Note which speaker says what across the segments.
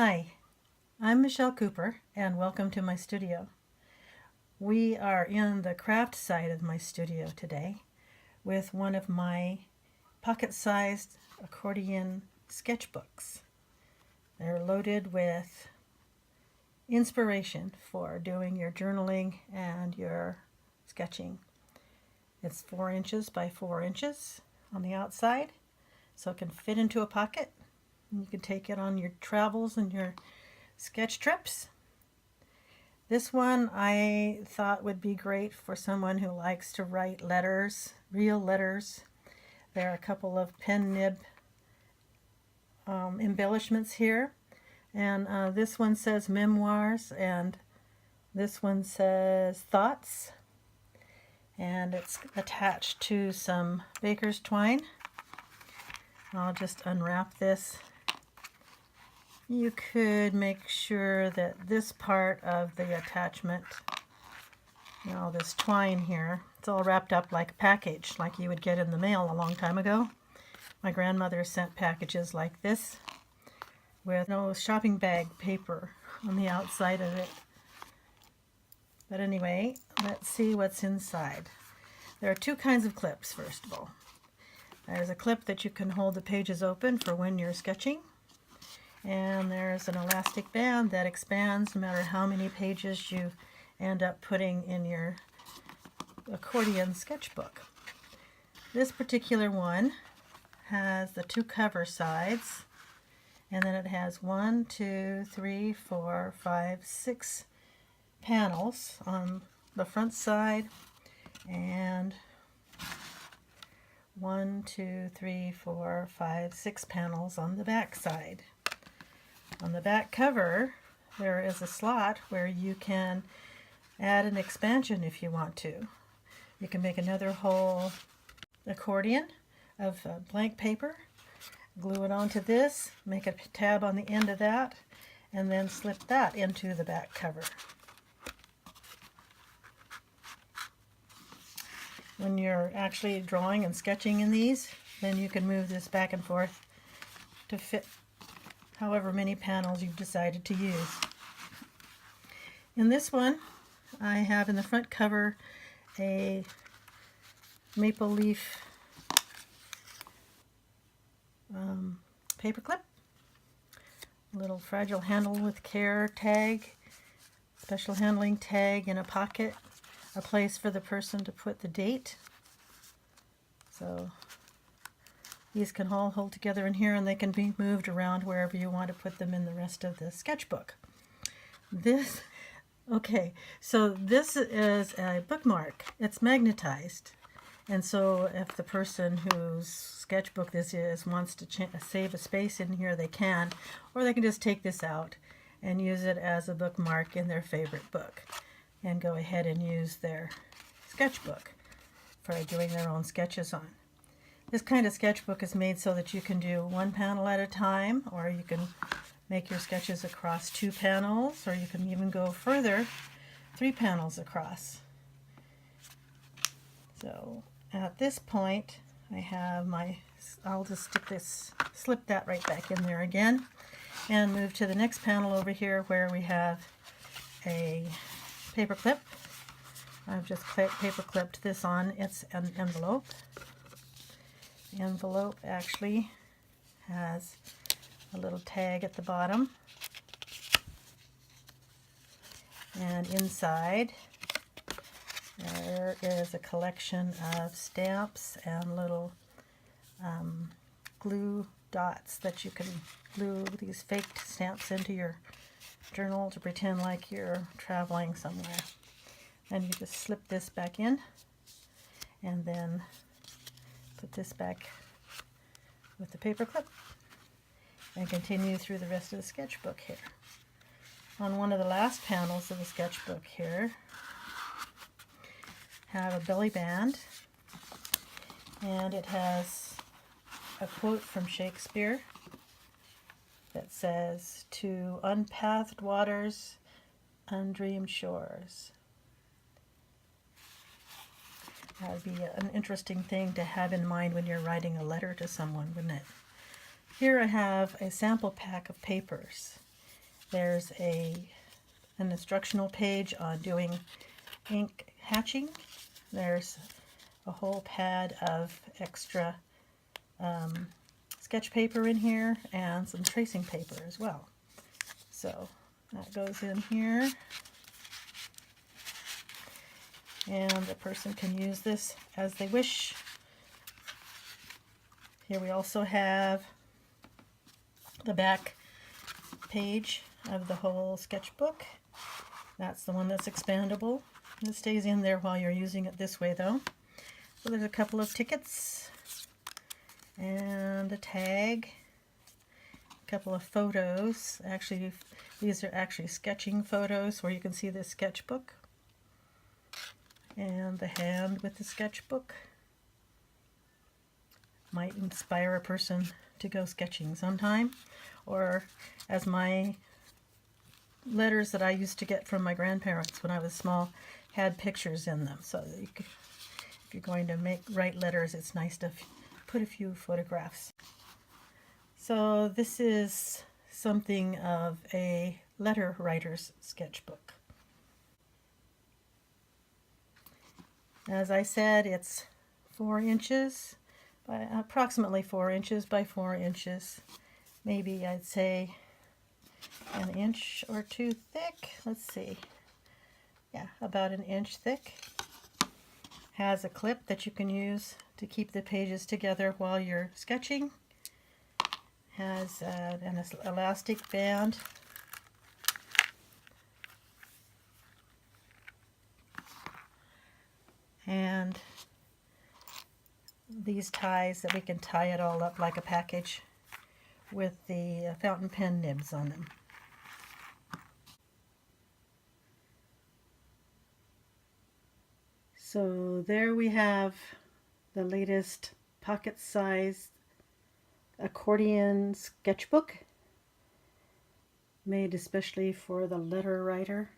Speaker 1: Hi, I'm Michelle Cooper and welcome to my studio. We are in the craft side of my studio today with one of my pocket-sized accordion sketchbooks. They're loaded with inspiration for doing your journaling and your sketching. It's 4 inches by 4 inches on the outside, so it can fit into a pocket. You can take it on your travels and your sketch trips. This one I thought would be great for someone who likes to write letters, real letters. There are a couple of pen nib embellishments here, and this one says memoirs and this one says thoughts, and it's attached to some baker's twine. I'll just unwrap this. You could make sure that this part of the attachment, this twine here, it's all wrapped up like a package, like you would get in the mail a long time ago. My grandmother sent packages like this with no shopping bag paper on the outside of it. But anyway, let's see what's inside. There are 2 kinds of clips, first of all. There's a clip that you can hold the pages open for when you're sketching. And there's an elastic band that expands no matter how many pages you end up putting in your accordion sketchbook. This particular one has the 2 cover sides, and then it has 1, 2, 3, 4, 5, 6 panels on the front side, and 1, 2, 3, 4, 5, 6 panels on the back side. On the back cover, there is a slot where you can add an expansion if you want to. You can make another whole accordion of blank paper, glue it onto this, make a tab on the end of that, and then slip that into the back cover. When you're actually drawing and sketching in these, then you can move this back and forth to fit however many panels you've decided to use. In this one, I have in the front cover a maple leaf paper clip, a little fragile handle with care tag, special handling tag in a pocket, a place for the person to put the date. So these can all hold together in here, and they can be moved around wherever you want to put them in the rest of the sketchbook. This is a bookmark. It's magnetized, and so if the person whose sketchbook this is wants to save a space in here, they can, or they can just take this out and use it as a bookmark in their favorite book and go ahead and use their sketchbook for doing their own sketches on. This kind of sketchbook is made so that you can do 1 panel at a time, or you can make your sketches across 2 panels, or you can even go further, 3 panels across. So at this point, I have I'll just slip that right back in there again, and move to the next panel over here where we have a paper clip. I've just paper clipped this on. It's an envelope. The envelope actually has a little tag at the bottom, and inside there is a collection of stamps and little glue dots that you can glue these fake stamps into your journal to pretend like you're traveling somewhere. And you just slip this back in and then put this back with the paper clip and continue through the rest of the sketchbook here. On one of the last panels of the sketchbook here, have a belly band, and it has a quote from Shakespeare that says, "To unpathed waters, undreamed shores." That would be an interesting thing to have in mind when you're writing a letter to someone, wouldn't it? Here I have a sample pack of papers, There's an instructional page on doing ink hatching. There's a whole pad of extra sketch paper in here and some tracing paper as well. So that goes in here, and the person can use this as they wish. Here we also have the back page of the whole sketchbook. That's the one that's expandable. It stays in there while you're using it this way though. So there's a couple of tickets and a tag, a couple of photos. Actually, these are actually sketching photos where you can see the sketchbook and the hand with the sketchbook. Might inspire a person to go sketching sometime, or as my letters that I used to get from my grandparents when I was small had pictures in them, so that if you're going to write letters, it's nice to put a few photographs. So this is something of a letter writer's sketchbook. As I said, it's 4 inches by approximately 4 inches by 4 inches. Maybe I'd say an inch or two thick. Let's see. Yeah, about an inch thick. Has a clip that you can use to keep the pages together while you're sketching. Has an elastic band. And these ties that we can tie it all up like a package with the fountain pen nibs on them. So there we have the latest pocket-sized accordion sketchbook, made especially for the letter writer.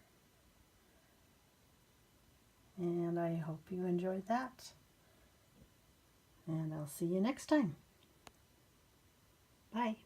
Speaker 1: And I hope you enjoyed that. And I'll see you next time. Bye.